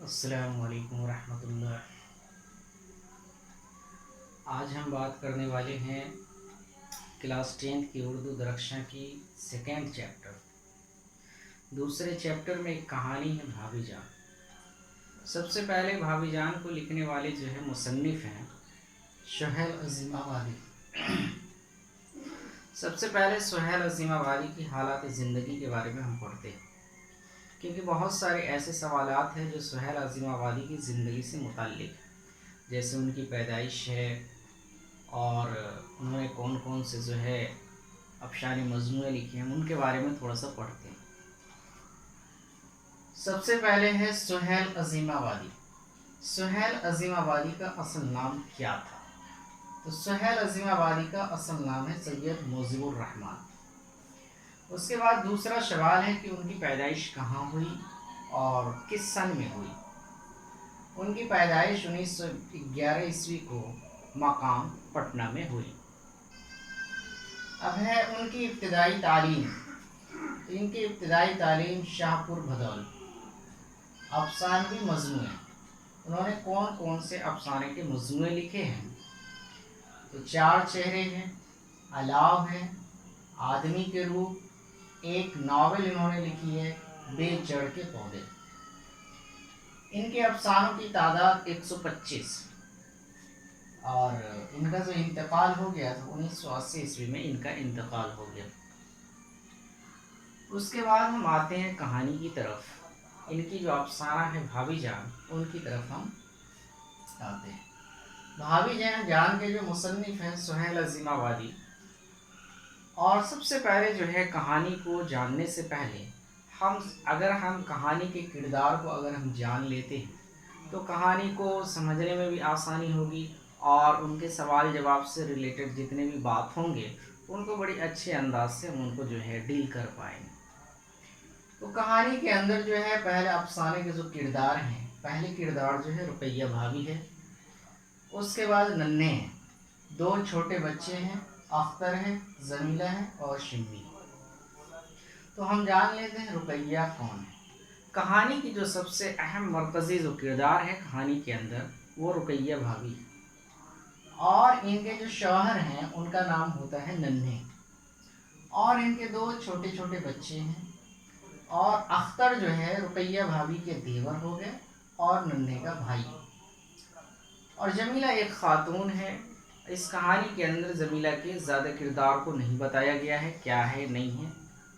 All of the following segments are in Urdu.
السلام علیکم ورحمۃ اللہ۔ آج ہم بات کرنے والے ہیں کلاس 10 کی اردو درخشاں کی سیکنڈ چیپٹر۔ دوسرے چیپٹر میں ایک کہانی ہے بھابھی جان۔ سب سے پہلے بھابھی جان کو لکھنے والے جو ہے مصنف ہیں سہیل عظیم آبادی۔ سب سے پہلے سہیل عظیم آبادی کی حالات زندگی کے بارے میں ہم پڑھتے ہیں، کیونکہ بہت سارے ایسے سوالات ہیں جو سہیل عظیم آبادی کی زندگی سے متعلق ہیں، جیسے ان کی پیدائش ہے اور انہوں نے کون کون سے جو ہے افسانے مجموعے لکھے ہیں، ان کے بارے میں تھوڑا سا پڑھتے ہیں۔ سب سے پہلے ہے سہیل عظیم آبادی۔ سہیل عظیم آبادی کا اصل نام کیا تھا؟ تو سہیل عظیم آبادی کا اصل نام ہے سید موجب الرحمن۔ اس کے بعد دوسرا سوال ہے کہ ان کی پیدائش کہاں ہوئی اور کس سن میں ہوئی؟ ان کی پیدائش 1911 عیسوی کو مقام پٹنہ میں ہوئی۔ اب ہے ان کی ابتدائی تعلیم۔ ان کی ابتدائی تعلیم شاہپور بھدول۔ افسانوی مجموعے، انہوں نے کون کون سے افسانے کے مجموعے لکھے ہیں؟ تو 4 چہرے ہیں، الاؤ ہے، آدمی کے روپ، ایک ناول انہوں نے لکھی ہے بے جڑ کے پودے۔ ان کے افسانوں کی تعداد 125 اور ان کا جو انتقال ہو گیا تو 1980 عیسوی میں ان کا انتقال ہو گیا۔ اس کے بعد ہم آتے ہیں کہانی کی طرف۔ ان کی جو افسانہ ہے بھابھی جان، ان کی طرف ہم آتے ہیں۔ بھابھی جان کے جو مصنف ہیں سہیل عظیم آبادی، اور سب سے پہلے جو ہے کہانی کو جاننے سے پہلے اگر ہم کہانی کے کردار کو اگر ہم جان لیتے ہیں تو کہانی کو سمجھنے میں بھی آسانی ہوگی، اور ان کے سوال جواب سے ریلیٹڈ جتنے بھی بات ہوں گے ان کو بڑی اچھے انداز سے ہم ان کو جو ہے ڈیل کر پائیں گے۔ تو کہانی کے اندر جو ہے پہلے افسانے کے جو کردار ہیں، پہلے کردار جو ہے رقیہ بھابھی ہے، اس کے بعد ننھے ہیں، 2 چھوٹے بچے ہیں، اختر ہے، جمیلہ ہے اور شمی۔ تو ہم جان لیتے ہیں رقیہ کون ہے۔ کہانی کی جو سب سے اہم مرکزی جو کردار ہے کہانی کے اندر وہ رقیہ بھابھی ہے، اور ان کے جو شوہر ہیں ان کا نام ہوتا ہے ننھے، اور ان کے 2 چھوٹے چھوٹے بچے ہیں، اور اختر جو ہے رقیہ بھابھی کے دیور ہو گئے اور ننھے کا بھائی، اور جمیلہ ایک خاتون ہے۔ اس کہانی کے اندر جمیلہ کے زیادہ کردار کو نہیں بتایا گیا ہے، کیا ہے نہیں ہے،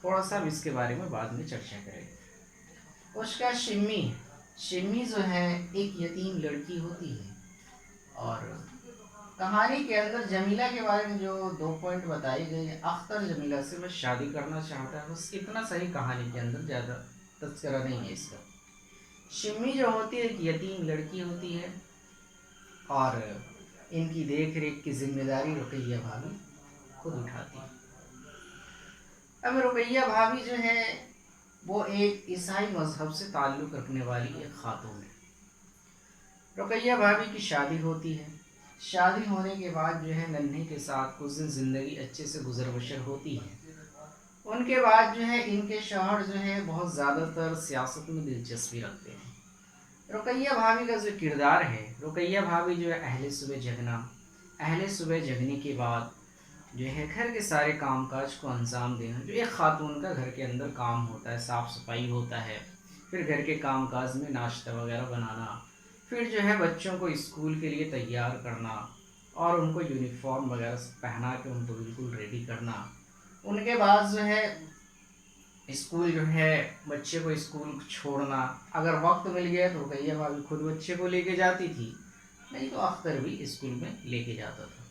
تھوڑا سا ہم اس کے بارے میں بعد میں چرچا کریں گے۔ اس کا شمی جو ہے ایک یتیم لڑکی ہوتی ہے، اور کہانی کے اندر جمیلہ کے بارے میں جو 2 پوائنٹ بتائی گئی ہے، اختر جمیلہ سے بس شادی کرنا چاہتا ہے، بس اتنا صحیح کہانی کے اندر زیادہ تذکرہ نہیں ہے اس کا۔ شمی جو ہوتی ہے ایک یتیم لڑکی ہوتی ہے، اور ان کی دیکھ ریکھ کی ذمہ داری رقیہ بھابھی خود اٹھاتی ہے۔ اب رقیہ بھابھی جو ہے وہ ایک عیسائی مذہب سے تعلق رکھنے والی ایک خاتون ہے۔ رقیہ بھابھی کی شادی ہوتی ہے۔ شادی ہونے کے بعد جو ہے ننھے کے ساتھ کچھ دن زندگی اچھے سے گزر بسر ہوتی ہے۔ ان کے بعد جو ہے ان کے شوہر جو ہے بہت زیادہ تر سیاست میں دلچسپی رکھتے ہیں۔ رقیہ بھابھی کا جو کردار ہے، رقیہ بھابھی جو ہے اہل صبح جگنے کے بعد جو ہے گھر کے سارے کام کاج کو انجام دینا، جو ایک خاتون کا گھر کے اندر کام ہوتا ہے، صاف صفائی ہوتا ہے، پھر گھر کے کام کاج میں ناشتہ وغیرہ بنانا، پھر جو ہے بچوں کو اسکول کے لیے تیار کرنا اور ان کو یونیفارم وغیرہ پہنا کے ان کو بالکل ریڈی کرنا۔ ان کے بعد جو ہے اسکول جو ہے بچے کو اسکول چھوڑنا، اگر وقت مل گیا تو رقیہ بھابھی خود بچے کو لے کے جاتی تھی، نہیں تو اختر بھی اسکول میں لے کے جاتا تھا۔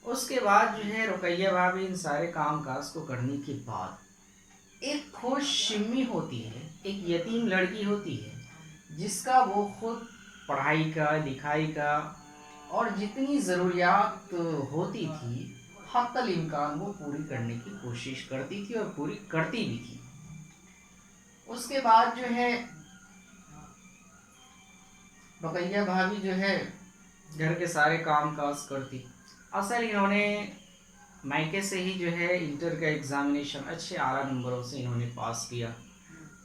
اس کے بعد جو ہے رقیہ بھابھی ان سارے کام کاج کو کرنے کے بعد ایک خوش شمی ہوتی ہے، ایک یتیم لڑکی ہوتی ہے جس کا وہ خود پڑھائی کا لکھائی کا اور جتنی ضروریات ہوتی تھی حتی الامکان وہ پوری کرنے کی کوشش کرتی تھی اور پوری کرتی بھی تھی۔ اس کے بعد جو ہے رقیہ بھابھی جو ہے گھر کے سارے کام کاج کرتی۔ اصل انہوں نے میکے سے ہی جو ہے انٹر کا ایگزامینیشن اچھے اعلیٰ نمبروں سے انہوں نے پاس کیا۔